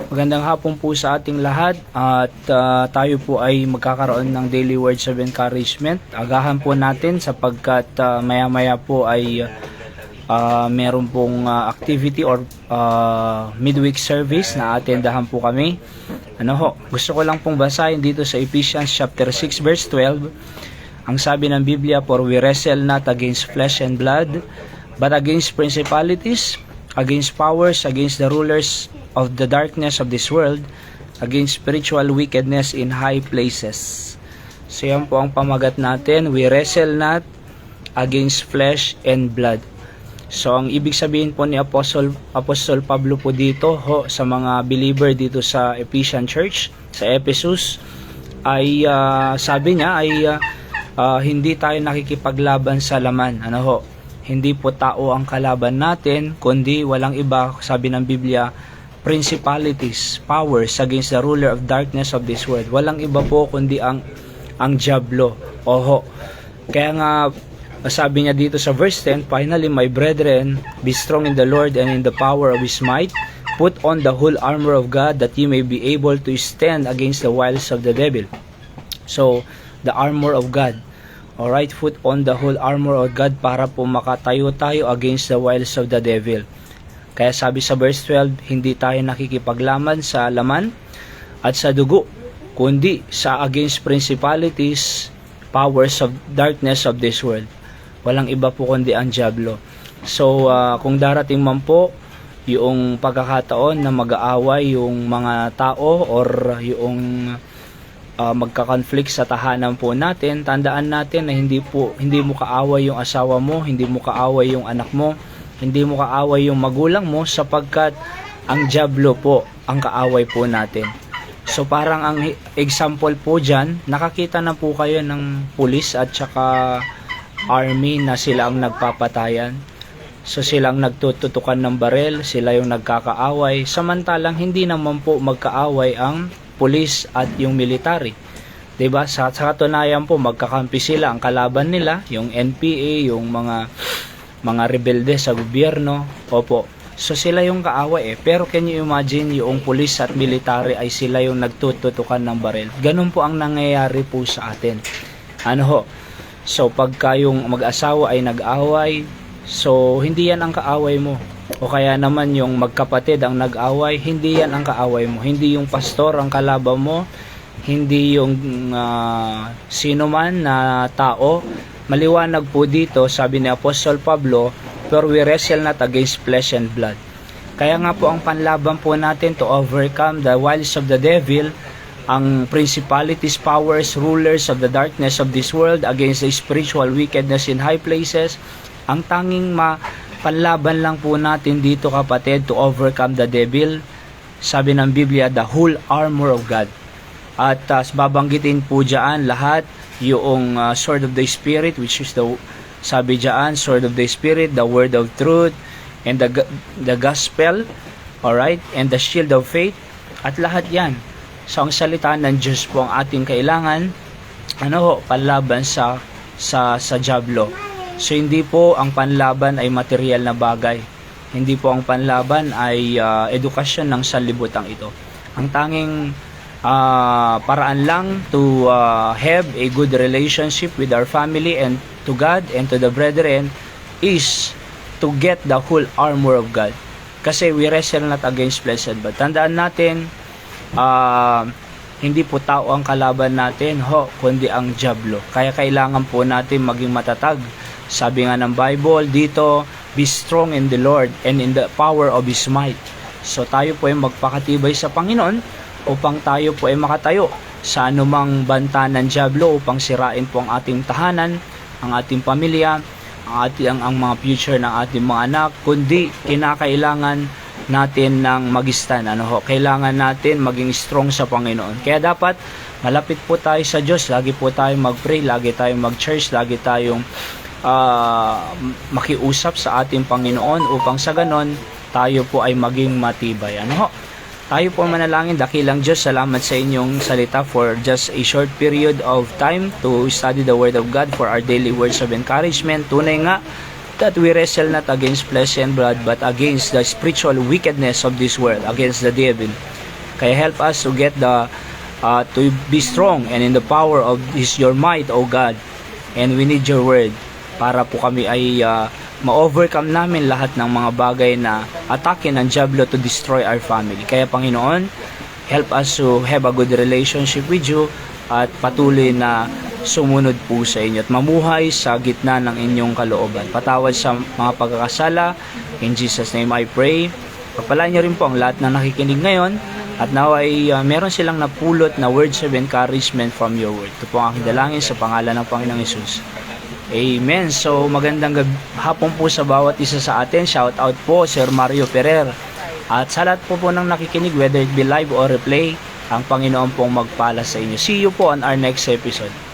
Magandang hapon po sa ating lahat at tayo po ay magkakaroon ng daily words of encouragement. Agahan po natin sapagkat maya-maya po ay meron pong activity or midweek service na atendahan po kami. Gusto ko lang pong basahin dito sa Ephesians chapter 6 verse 12. Ang sabi ng Biblia, "For we wrestle not against flesh and blood, but against principalities, against powers, against the rulers of the darkness of this world, against spiritual wickedness in high places." So yan po ang pamagat natin. We wrestle not against flesh and blood. So ang ibig sabihin po ni Apostol Pablo po dito sa mga believer dito sa Ephesian Church, sa Ephesus, ay sabi niya ay hindi tayo nakikipaglaban sa laman. Hindi po tao ang kalaban natin, kundi walang iba, sabi ng Biblia, principalities, powers against the ruler of darkness of this world. Walang iba po kundi ang diablo. Kaya nga sabi niya dito sa verse 10, "Finally, my brethren, be strong in the Lord and in the power of His might. Put on the whole armor of God, that ye may be able to stand against the wiles of the devil." So, the armor of God. Alright, put on the whole armor of God para po makatayo tayo against the wiles of the devil. Kaya sabi sa verse 12, hindi tayo nakikipaglaban sa laman at sa dugo, kundi sa against principalities, powers of darkness of this world. Walang iba po kundi ang diablo. So, kung darating man po yung pagkakataon na mag-aaway yung mga tao or yung magka-conflict sa tahanan po natin, tandaan natin na hindi mo kaaway yung asawa mo, hindi mo kaaway yung anak mo, hindi mo kaaway yung magulang mo, sapagkat ang diablo po ang kaaway po natin. So parang ang example po dyan, nakakita na po kayo ng pulis at saka army na sila ang nagpapatayan. So silang nagtututukan ng barel, sila yung nagkakaaway, samantalang hindi naman po magkaaway ang pulis at yung military. 'Di ba? Sa katunayan po magkakampi sila, ang kalaban nila yung NPA, yung mga rebelde sa gobyerno. Opo. So sila yung kaaway Pero can you imagine yung pulis at military ay sila yung nagtututukan ng baril. Ganun po ang nangyayari po sa atin. So pagka yung mag-asawa ay nag-away, so hindi yan ang kaaway mo. O kaya naman yung magkapatid ang nag-away, hindi yan ang kaaway mo. Hindi yung pastor ang kalaban mo, hindi yung sino man na tao. Maliwanag po dito, sabi ni Apostol Pablo, "For we wrestle not against flesh and blood." Kaya nga po ang panlaban po natin to overcome the wiles of the devil, ang principalities, powers, rulers of the darkness of this world, against the spiritual wickedness in high places. Ang tanging panlaban lang po natin dito, kapatid, to overcome the devil, sabi ng Biblia, the whole armor of God. At babanggitin po dyan lahat yung sword of the Spirit, which is sabi dyan, sword of the Spirit, the word of truth, and the gospel, alright, and the shield of faith, at lahat yan. So ang salita ng Diyos po ang ating kailangan, panlaban sa diablo. So hindi po ang panlaban ay material na bagay. Hindi po ang panlaban ay edukasyon ng sanlibutan ito. Ang tanging paraan lang to have a good relationship with our family and to God and to the brethren is to get the whole armor of God. Kasi we wrestle not against flesh and blood. Tandaan natin, hindi po tao ang kalaban natin, kundi ang diablo. Kaya kailangan po natin maging matatag. Sabi nga ng Bible dito, "Be strong in the Lord and in the power of His might." So tayo po ay magpakatibay sa Panginoon upang tayo po ay makatayo sa anumang banta ng diablo upang sirain po ang ating tahanan, ang ating pamilya, ang mga future ng ating mga anak, kundi kinakailangan natin ng mag-stand. Kailangan natin maging strong sa Panginoon. Kaya dapat malapit po tayo sa Diyos, lagi po tayong mag-pray, lagi tayong mag-church, lagi tayong makiusap sa ating Panginoon upang sa ganon tayo po ay maging matibay. Tayo po manalangin. Dakilang Diyos, salamat sa inyong salita for just a short period of time to study the Word of God for our daily words of encouragement. Tunay nga that we wrestle not against flesh and blood, but against the spiritual wickedness of this world, against the devil. Kaya help us to get to be strong and in the power of your might, O God. And we need your word para po kami ay ma-overcome namin lahat ng mga bagay na atake ng diablo to destroy our family. Kaya Panginoon, help us to have a good relationship with you at patuloy na sumunod po sa inyo at mamuhay sa gitna ng inyong kalooban. Patawad sa mga pagkakasala. In Jesus' name I pray. Pagpalaan niyo rin po ang lahat na nakikinig ngayon at naway meron silang napulot na words of encouragement from your word. Ito po ang aking dalangin sa pangalan ng Panginoong Hesus. Amen. So magandang hapon po sa bawat isa sa atin. Shout out po Sir Mario Ferrer. At sa lahat po ng nakikinig, whether it be live or replay, ang Panginoon pong magpala sa inyo. See you po on our next episode.